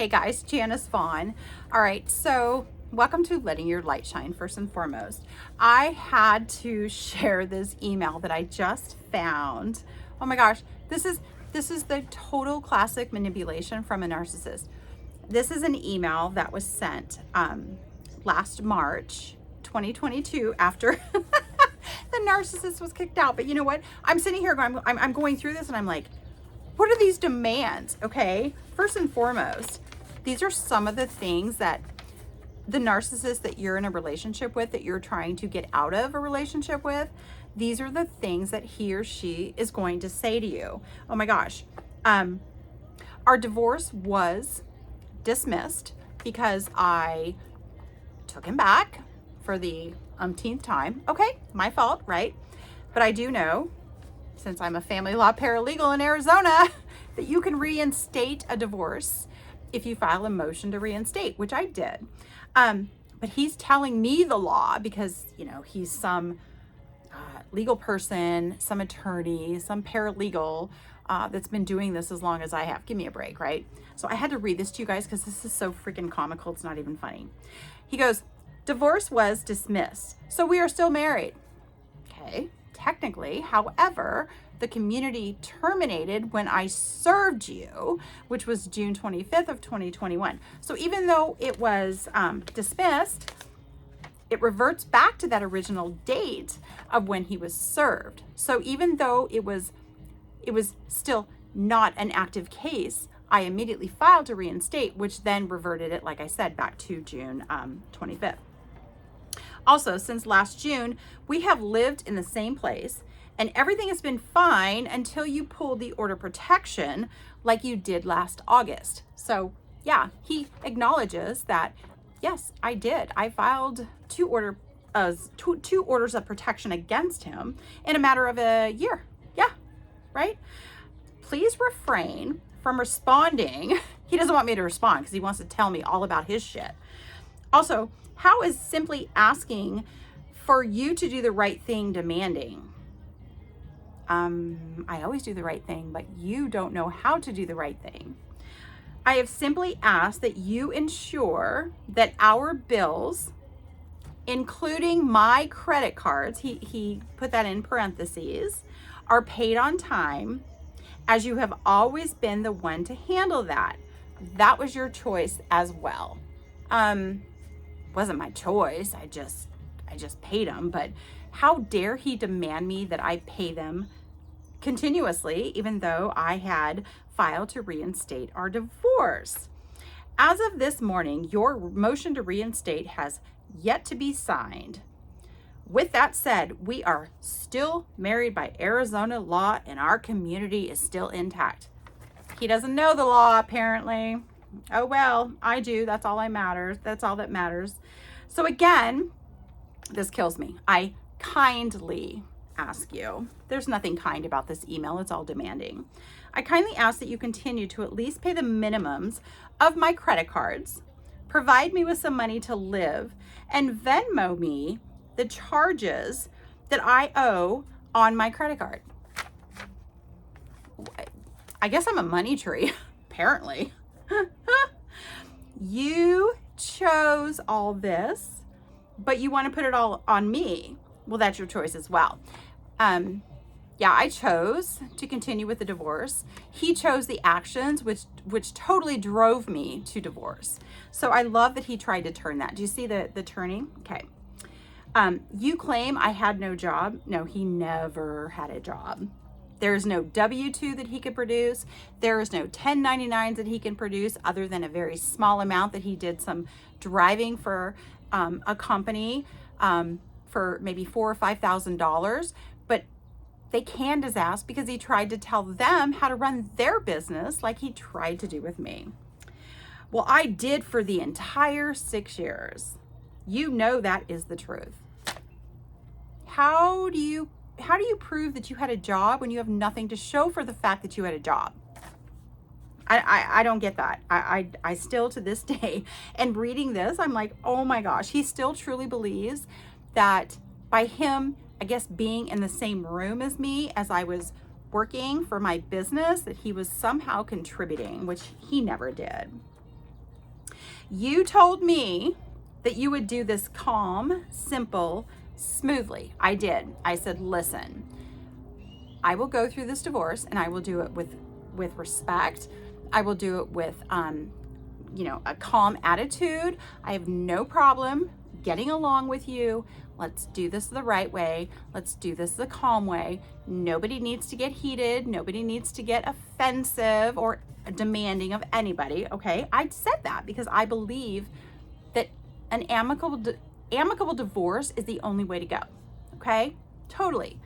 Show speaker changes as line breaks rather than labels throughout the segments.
Hey guys, Janice Vaughn. All right, so welcome to Letting Your Light Shine, first and foremost. I had to share this email that I just found. Oh my gosh, this is the total classic manipulation from a narcissist. This is an email that was sent last March 2022 after the narcissist was kicked out. But you know what? I'm sitting here going, I'm going through this and I'm like, what are these demands? Okay, first and foremost, these are some of the things that the narcissist that you're in a relationship with, that you're trying to get out of a relationship with, these are the things that he or she is going to say to you. Oh my gosh. Our divorce was dismissed because I took him back for the umpteenth time. Okay, my fault, right? But I do know, since I'm a family law paralegal in Arizona, that you can reinstate a divorce if you file a motion to reinstate, which I did. But he's telling me the law because, you know, he's some legal person, some attorney, some paralegal that's been doing this as long as I have. Give me a break, right? So I had to read this to you guys because this is so freaking comical. It's not even funny. He goes, divorce was dismissed, so we are still married. Okay. Technically, however, the community terminated when I served you, which was June 25th of 2021. So even though it was dismissed, it reverts back to that original date of when he was served. So even though it was still not an active case, I immediately filed to reinstate, which then reverted it, like I said, back to June 25th. Also, since last June, we have lived in the same place and everything has been fine until you pulled the order of protection like you did last August. So yeah, he acknowledges that, yes, I did. I filed two orders of protection against him in a matter of a year. Yeah, right? Please refrain from responding. He doesn't want me to respond because he wants to tell me all about his shit. Also, how is simply asking for you to do the right thing demanding? I always do the right thing, but you don't know how to do the right thing. I have simply asked that you ensure that our bills, including my credit cards, he put that in parentheses, are paid on time, as you have always been the one to handle that. That was your choice as well. Wasn't my choice. I just paid him, but how dare he demand me that I pay them continuously, even though I had filed to reinstate our divorce. As of this morning, your motion to reinstate has yet to be signed. With that said, we are still married by Arizona law and our community is still intact. He doesn't know the law, apparently. Oh well, I do. That's all that matters. That's all that matters. So again, this kills me. I kindly ask you, there's nothing kind about this email. It's all demanding. I kindly ask that you continue to at least pay the minimums of my credit cards, provide me with some money to live, and Venmo me the charges that I owe on my credit card. I guess I'm a money tree, apparently. You chose all this, but you want to put it all on me. Well, that's your choice as well. Yeah, I chose to continue with the divorce. He chose the actions which totally drove me to divorce. So I love that he tried to turn that. Do you see the turning? Okay. You claim I had no job. No, he never had a job. There is no W-2 that he could produce. There is no 1099s that he can produce other than a very small amount that he did some driving for a company for maybe $4,000 or $5,000. But they canned his ass because he tried to tell them how to run their business like he tried to do with me. Well, I did for the entire 6 years. You know that is the truth. How do you prove that you had a job when you have nothing to show for the fact that you had a job? I don't get that. I still to this day, and reading this, I'm like, oh my gosh, he still truly believes that by him, I guess, being in the same room as me as I was working for my business, that he was somehow contributing, which he never did. You told me that you would do this calm, simple, smoothly. I did. I said, listen, I will go through this divorce and I will do it with respect. I will do it with, a calm attitude. I have no problem getting along with you. Let's do this the right way. Let's do this the calm way. Nobody needs to get heated. Nobody needs to get offensive or demanding of anybody. Okay. I said that because I believe that an amicable divorce is the only way to go. Okay. Totally.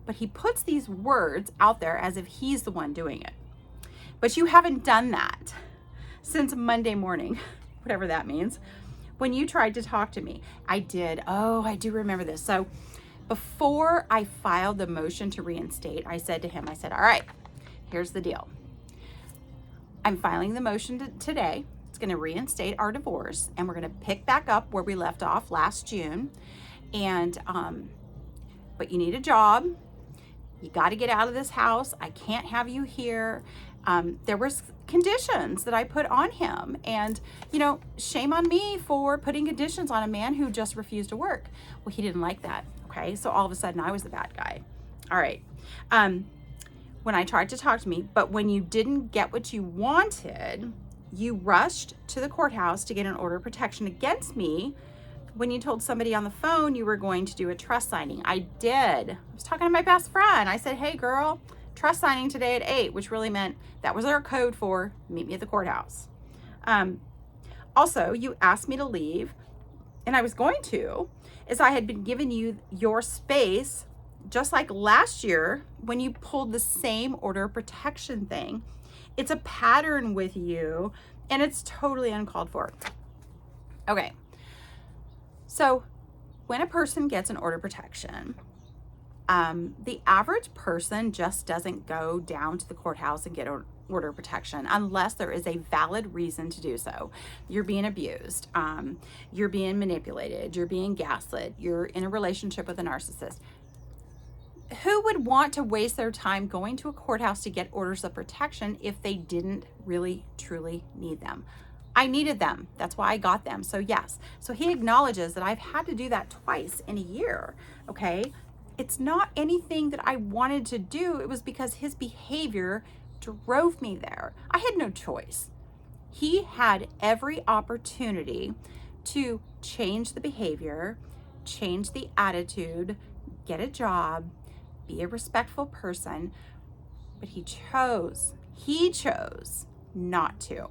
But he puts these words out there as if he's the one doing it. But you haven't done that since Monday morning, whatever that means, when you tried to talk to me. I did. Oh, I do remember this. So before I filed the motion to reinstate, I said to him, all right, here's the deal. I'm filing the motion today. It's going to reinstate our divorce, and we're going to pick back up where we left off last June. And, but you need a job. You got to get out of this house. I can't have you here. There were conditions that I put on him, and shame on me for putting conditions on a man who just refused to work. Well, he didn't like that. Okay. So all of a sudden I was the bad guy. All right. When I tried to talk to me, but when you didn't get what you wanted, you rushed to the courthouse to get an order of protection against me. When you told somebody on the phone you were going to do a trust signing. I did. I was talking to my best friend. I said, hey girl, trust signing today at 8, which really meant that was our code for meet me at the courthouse. Also, you asked me to leave, and I was going to, as I had been giving you your space, just like last year when you pulled the same order of protection thing. It's a pattern with you, and it's totally uncalled for. Okay. So when a person gets an order of protection, the average person just doesn't go down to the courthouse and get an order of protection unless there is a valid reason to do so. You're being abused. You're being manipulated. You're being gaslit. You're in a relationship with a narcissist. Who would want to waste their time going to a courthouse to get orders of protection if they didn't really, truly need them? I needed them. That's why I got them. So yes. So he acknowledges that I've had to do that twice in a year. Okay. It's not anything that I wanted to do. It was because his behavior drove me there. I had no choice. He had every opportunity to change the behavior, change the attitude, get a job, be a respectful person, but he chose not to.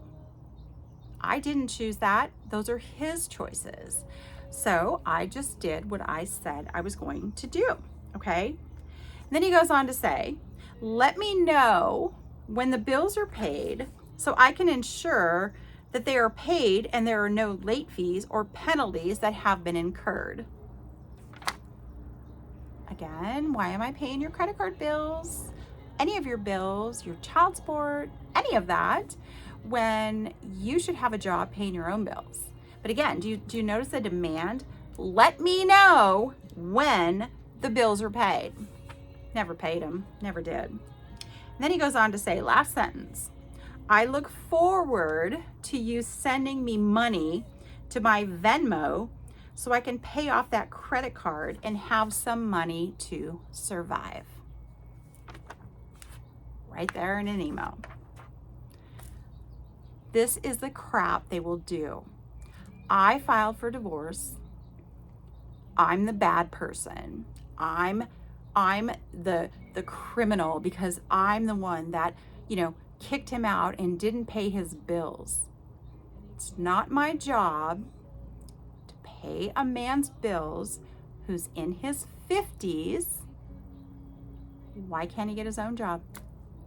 I didn't choose that. Those are his choices. So I just did what I said I was going to do. Okay. And then he goes on to say, let me know when the bills are paid so I can ensure that they are paid and there are no late fees or penalties that have been incurred. Again, why am I paying your credit card bills, any of your bills, your child support, any of that, when you should have a job paying your own bills? But again, do you notice the demand? Let me know when the bills are paid. Never paid them, never did. And then he goes on to say, last sentence, I look forward to you sending me money to my Venmo so I can pay off that credit card and have some money to survive. Right there in an email. This is the crap they will do. I filed for divorce. I'm the bad person. I'm the criminal because I'm the one that, kicked him out and didn't pay his bills. It's not my job to pay a man's bills who's in his 50s. Why can't he get his own job?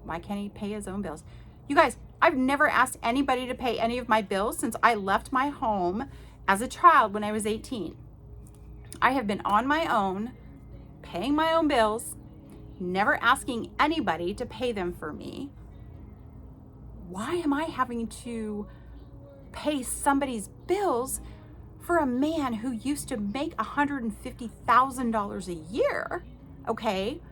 Why can't he pay his own bills? You guys, I've never asked anybody to pay any of my bills since I left my home as a child when I was 18. I have been on my own, paying my own bills, never asking anybody to pay them for me. Why am I having to pay somebody's bills for a man who used to make $150,000 a year? Okay,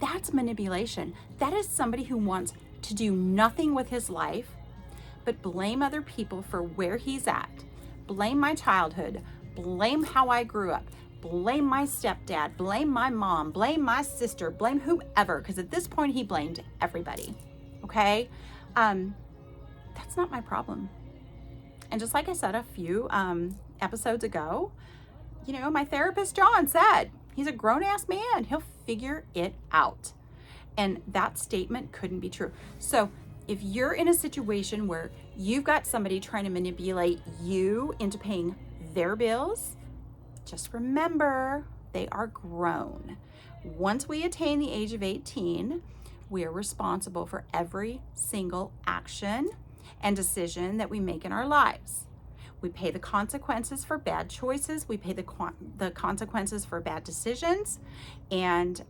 that's manipulation. That is somebody who wants to do nothing with his life but blame other people for where he's at. Blame my childhood. Blame how I grew up. Blame my stepdad. Blame my mom. Blame my sister. Blame whoever, because at this point he blamed everybody. Okay? That's not my problem. And just like I said a few episodes ago, you know, my therapist John said, he's a grown-ass man. He'll figure it out. And that statement couldn't be true. So if you're in a situation where you've got somebody trying to manipulate you into paying their bills, just remember they are grown. Once we attain the age of 18, we are responsible for every single action and decision that we make in our lives. We pay the consequences for bad choices. We pay the consequences for bad decisions. And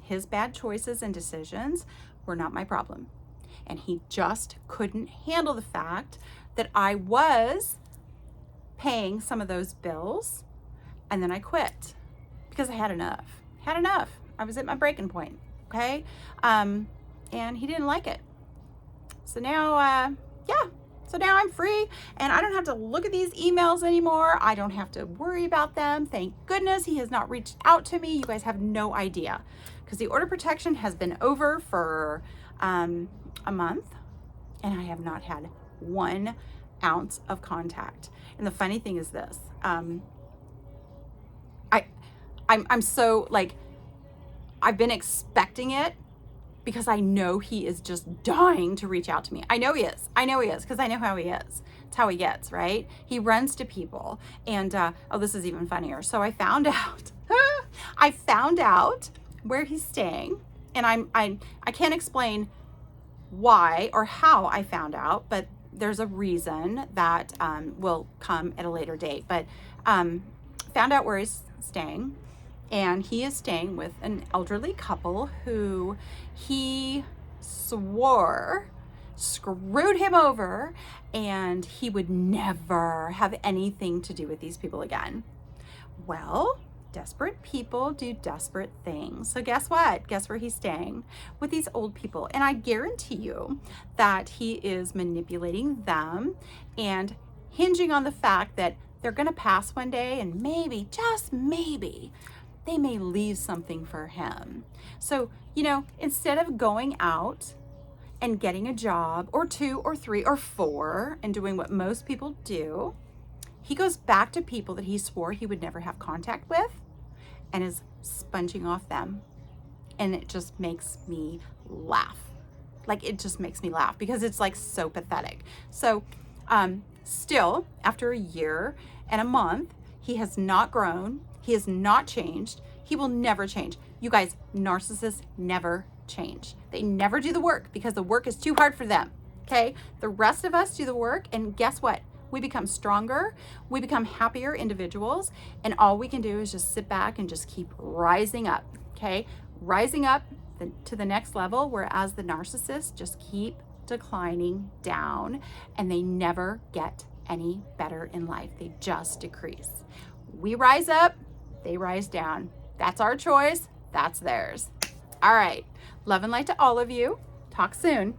his bad choices and decisions were not my problem. And he just couldn't handle the fact that I was paying some of those bills, and then I quit because I had enough. I was at my breaking point, okay? And he didn't like it. So now, so now I'm free, and I don't have to look at these emails anymore. I don't have to worry about them. Thank goodness he has not reached out to me. You guys have no idea, because the order protection has been over for a month, and I have not had 1 ounce of contact. And the funny thing is this, I'm so like, I've been expecting it because I know he is just dying to reach out to me. I know he is because I know how he is. It's how he gets, right? He runs to people, and oh, this is even funnier. So I found out where he's staying, and I can't explain why or how I found out, but there's a reason that will come at a later date. But found out where he's staying, and he is staying with an elderly couple who he swore screwed him over, and he would never have anything to do with these people again. Well, desperate people do desperate things. So guess what? Guess where he's staying? With these old people. And I guarantee you that he is manipulating them and hinging on the fact that they're going to pass one day, and maybe, just maybe, they may leave something for him. So, you know, instead of going out and getting a job or 2 or 3 or 4 and doing what most people do, he goes back to people that he swore he would never have contact with and is sponging off them. And it just makes me laugh. Like, it just makes me laugh because it's like so pathetic. So still, after a year and a month, he has not grown. He has not changed. He will never change. You guys, narcissists never change. They never do the work because the work is too hard for them. Okay? The rest of us do the work, and guess what? We become stronger. We become happier individuals, and all we can do is just sit back and just keep rising up. Okay? Rising up to the next level, whereas the narcissists just keep declining down, and they never get any better in life. They just decrease. We rise up, they rise down. That's our choice. That's theirs. All right. Love and light to all of you. Talk soon.